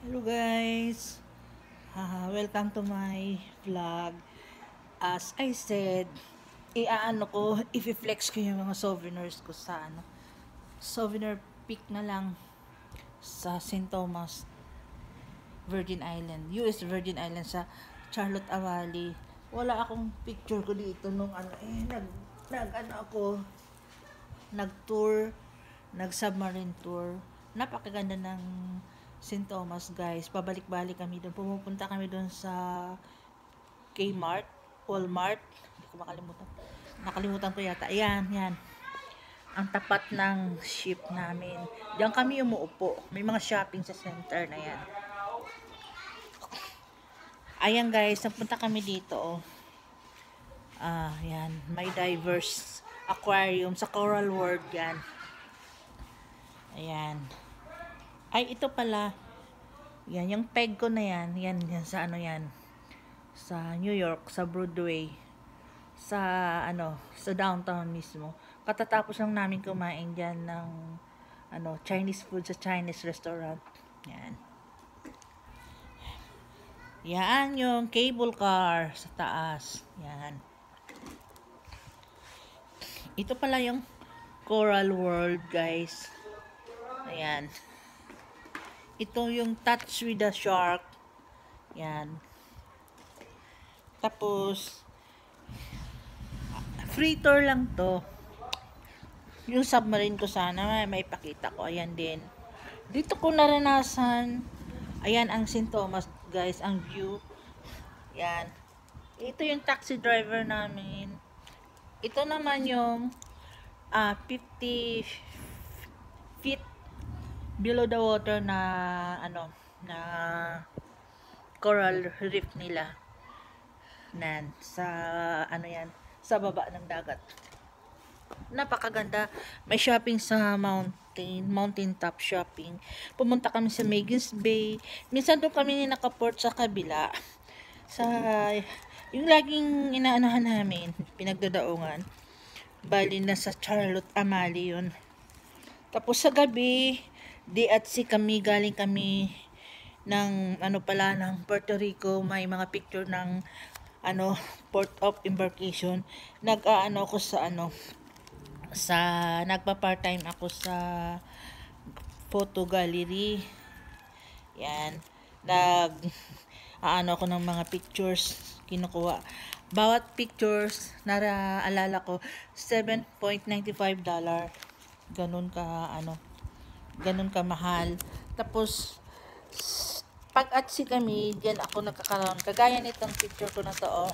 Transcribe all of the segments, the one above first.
Hello guys, welcome to my vlog. As I said, i-flex ko yung mga souvenirs ko sa souvenir pick na lang sa St. Thomas Virgin Island, US Virgin Island sa Charlotte Amalie. Wala akong picture ko dito nung nag-tour, nag-submarine tour. Napakaganda ng St. Thomas, guys. Pabalik-balik kami doon. Pumupunta kami doon sa Kmart, Walmart. Hindi ko makalimutan. Nakalimutan ko yata. Ayan, yan. Ang tapat ng ship namin. Diyan kami umuupo. May mga shopping sa center na yan. Ayan guys, napunta kami dito. Oh. Yan. May diverse aquarium sa Coral World yan. Ayan. Ay, ito pala. Yan, yung peg ko na yan. Yan sa ano yan. Sa New York, sa Broadway. Sa downtown mismo. Katatapos lang namin kumain dyan ng Chinese food sa Chinese restaurant. Yan. Yan yung cable car sa taas. Yan. Ito pala yung Coral World, guys. Ayan. Ito yung Touch with the Shark. Yan. Tapos, free tour lang to. Yung submarine ko sana, may pakita ko. Ayan din. Dito ko naranasan. Ayan ang St. Thomas, guys. Ang view. Yan. Ito yung taxi driver namin. Ito naman yung 50 feet below the water na na coral reef nila. Nan sa yan, sa baba ng dagat. Napakaganda. May shopping sa mountain top shopping. Pumunta kami sa Magens Bay. Minsan doon kami nakaport sa kabila. Sa yung laging inaanahan namin, pinagdadaungan. Bali na sa Charlotte Amalie yun. Tapos sa gabi, galing kami ng ng Puerto Rico. May mga picture ng port of embarkation. Ako nagpa-part-time ako sa photo gallery. Yan. Ako ng mga pictures kinukuha. Bawat pictures naraalala ko $7.95. Ganun ka mahal. Tapos pag-atsi kami, diyan ako nagkakaroon. Kagaya nitong picture ko na to, oh.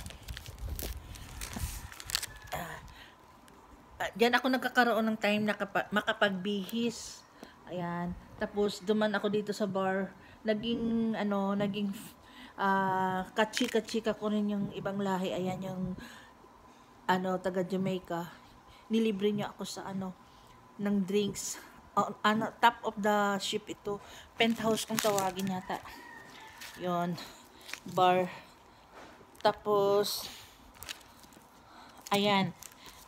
Diyan ako nagkakaroon ng time na makapagbihis. Ayan. Tapos duman ako dito sa bar. Naging kachi-kachika ko rin yung ibang lahi. Ayan yung taga Jamaica. Nilibre niya ako sa ng drinks. Top of the ship ito. Penthouse kung tawagin yata. Yon, bar. Tapos ayan,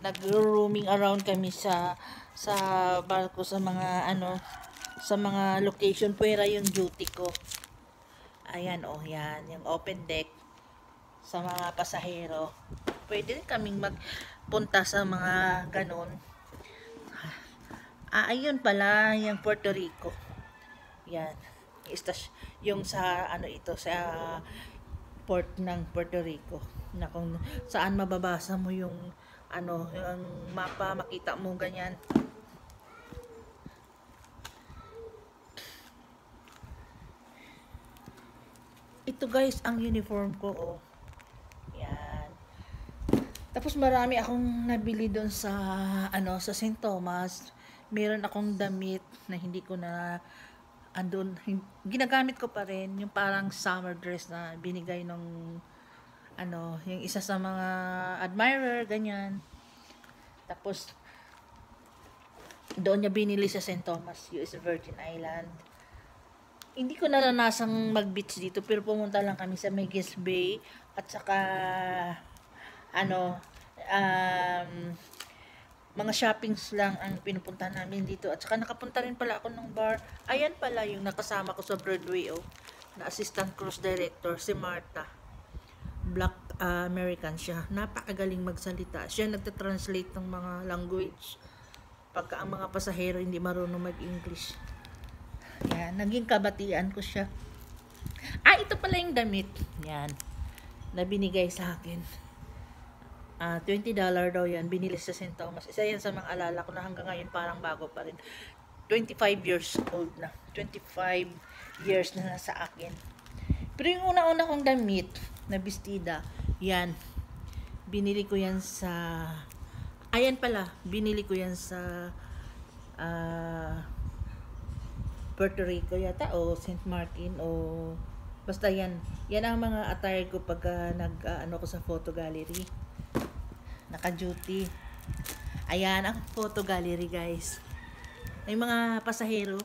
nag-roaming around kami sa barko sa mga location. Pwera yung duty ko. Ayan, yan yung open deck sa mga pasahero. Pwede rin kaming magpunta sa mga ganun. Ayun pala yung Puerto Rico. Yan. Yung sa sa port ng Puerto Rico. Na kung saan mababasa mo yung yung mapa, makita mo ganyan. Ito guys, ang uniform ko, oh. Yan. Tapos marami akong nabili doon sa sa St. Thomas. Meron akong damit na hindi ko na ginagamit ko pa rin, yung parang summer dress na binigay nung yung isa sa mga admirer, ganyan. Tapos doon niya binili sa St. Thomas, US Virgin Island. Hindi ko naranasang mag-beach dito, pero pumunta lang kami sa Magens Bay at saka mga shoppings lang ang pinupuntahan namin dito. At saka nakapunta rin pala ako ng bar. Ayan pala yung nakasama ko sa Broadway, oh. na assistant cruise director, si Martha. Black American siya. Napakagaling magsalita. Siya nagta-translate ng mga language. Pagka ang mga pasahero hindi marunong mag-English. Yan, naging kabatian ko siya. Ito pala yung damit. Yan. Na binigay sa akin. $20 daw yan. Binili sa St. Thomas. Isa yan sa mga alala ko na hanggang ngayon parang bago pa rin. 25 years old na. 25 years na nasa akin. Pero yung una-una kong damit na bestida, yan. Binili ko yan sa... Ayan pala. Binili ko yan sa... Puerto Rico yata o St. Martin o basta yan ang mga attire ko pag nag ko sa photo gallery, naka duty. Ayan ang photo gallery, guys. May mga pasahero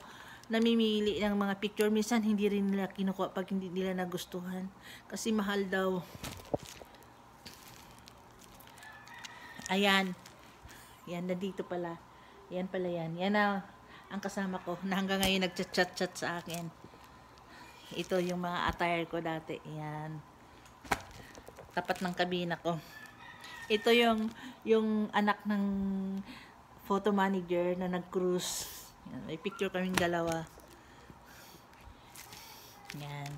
namimili ng mga picture, minsan hindi rin nila kinukuha pag hindi nila nagustuhan kasi mahal daw. Ayan na dito pala, yan pala yan ang kasama ko na hanggang ngayon nagchat-chat sa akin. Ito yung mga attire ko dati. Yan. Tapat ng kabina ko. Ito yung anak ng photo manager na nag-cruise. Yan. May picture kaming dalawa. Yan.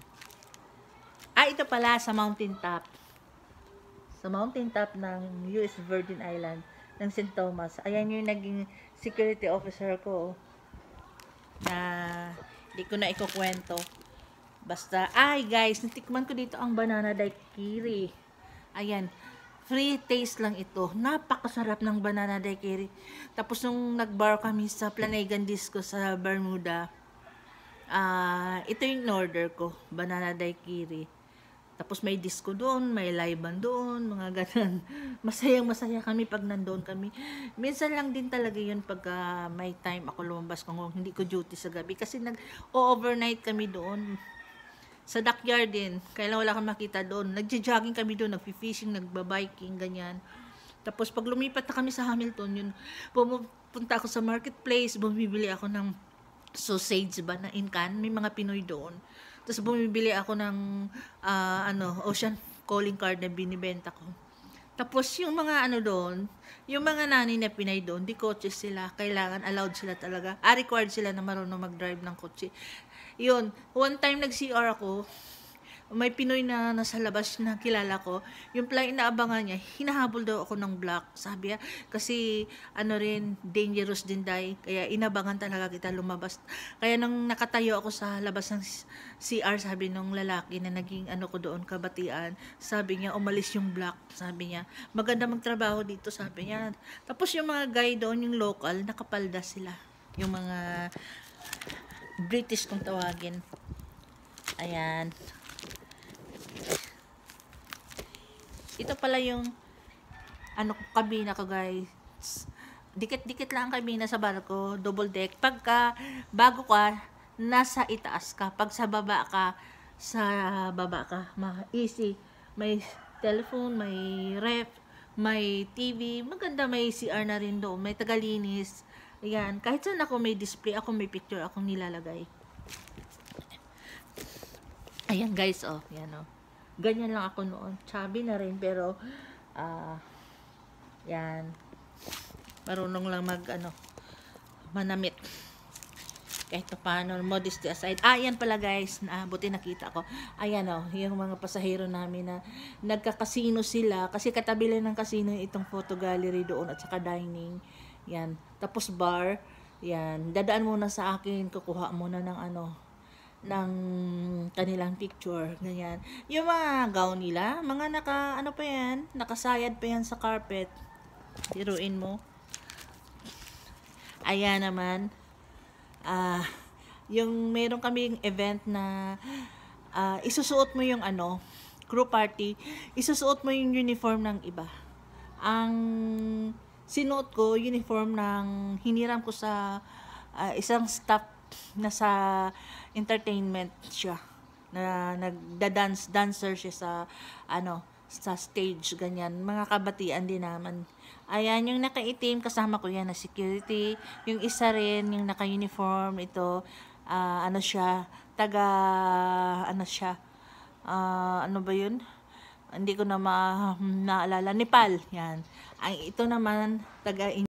Ito pala sa mountain top. Sa mountain top ng US Virgin Island ng St. Thomas. Ayan yung naging security officer ko. Na hindi ko na ikukwento. Basta, guys, natikman ko dito ang banana daiquiri. Ayan, free taste lang ito. Napakasarap ng banana daiquiri. Tapos nung nag-bar kami sa Planagan Disco sa Bermuda, ito yung order ko, banana daiquiri. Tapos may disco doon, may live band doon, mga ganun. Masayang-masaya kami pag nandoon kami. Minsan lang din talaga yun pag may time ako lumabas kung hindi ko duty sa gabi. Kasi nag-overnight kami doon. Sa backyard din. Kaya wala kang makita doon. Nagja-jogging kami doon, nag-fishing, nagba-biking, ganyan. Tapos pag lumipat na kami sa Hamilton, yun, pumunta ako sa marketplace, bumibili ako ng sausage ba na in can. May mga Pinoy doon. Tapos bumibili ako ng ocean calling card na binibenta ko. Tapos yung mga doon, yung mga nani na Pinay doon, di coaches sila, kailangan allowed sila talaga. Required sila na marunong mag-drive ng kotse. Yun, one time nag-CR ako, may Pinoy na nasa labas na kilala ko, yung pala inaabangan niya, hinahabol daw ako ng black. Sabi niya, kasi rin, dangerous din dahil, kaya inabangan talaga kita lumabas. Kaya nung nakatayo ako sa labas ng CR, sabi nung lalaki na naging ko doon, kabatian, sabi niya, umalis yung black. Sabi niya, maganda magtrabaho dito, sabi niya. Tapos yung mga guy doon, yung local, nakapalda sila. Yung mga British kung tawagin. Ayan. Ito pala yung kabina ko, guys. Dikit-dikit lang ang kabina sa barko, double deck. Pagka bago ka, nasa itaas ka. Pag sa baba ka, easy. May telephone, may ref, may TV. Maganda, may CR na rin doon. May tagalinis. Ayan. Kahit saan ako may display, ako may picture akong nilalagay. Ayan, guys, yan, ganyan lang ako noon. Chubby na rin, pero, yan. Marunong lang manamit. Kahit paano, modesty aside. Yan pala, guys, buti nakita ko. Ayan, yung mga pasahero namin na nagkakasino sila. Kasi katabi lang ng kasino itong photo gallery doon at saka dining. Yan. Tapos bar. Yan. Dadaan muna sa akin. Kukuha muna ng kanilang picture, ganyan. Yung mga gown nila, mga nakasayad pa yan sa carpet. Tiruin mo. Ayan naman, yung meron kaming event na isusuot mo yung crew party, isusuot mo yung uniform ng iba. Ang sinuot ko, uniform ng hiniram ko sa isang staff na sa entertainment siya, na dancer siya sa stage, ganyan. Mga kabatian din naman. Ayan, yung nakaitim, kasama ko yan na security. Yung isa rin, yung naka-uniform, ito, siya, taga, ano siya, ano ba yun? Hindi ko na naalala. Nepal, yan. Ang ito naman, taga